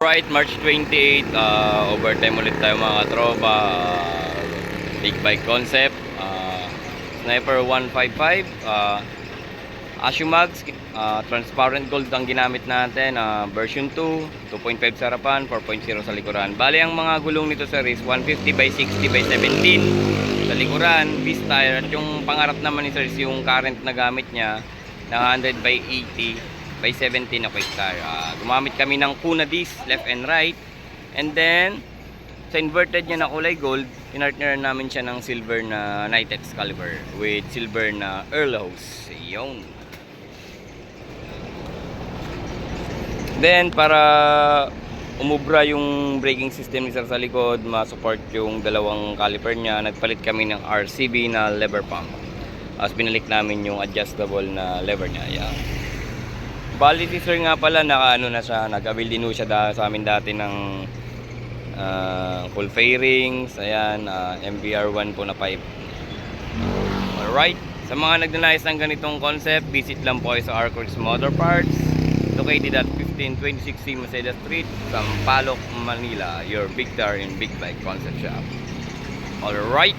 Right, March 28, overtime ulit tayo mga katropa. Big bike concept, Sniper 155, Ashumags, transparent gold ang ginamit natin, version 2, 2.5 sa harapan, 4.0 sa likuran. Bali ang mga gulong nito sir is 150 by 60 by 17 sa likuran, beast tire. At yung pangarap naman ni sir is yung current na gamit niya na 100 by 80 by 17 na quick tire. Gumamit kami ng Kuna disc, left and right. And then sa inverted niya na kulay gold, pinartner namin siya ng silver na Night Excalibur with silver na Earl hose. Yun. Then para umubra yung braking system ni sir sa likod, ma-support yung dalawang caliper niya, nagpalit kami ng RCB na lever pump. As binalik namin yung adjustable na lever niya. Yan. Bali si sir nga pala naka-ano na siya, nag-avail din siya sa amin dati ng full fairings, ayan, MBR1 po na pipe. Alright, sa mga nagnanais ng ganitong concept, visit lang po kayo sa Arcworks Motor Parts, located at 1526C Maceda Street, Sampaloc, Manila, your big tire and big bike concept shop. Alright.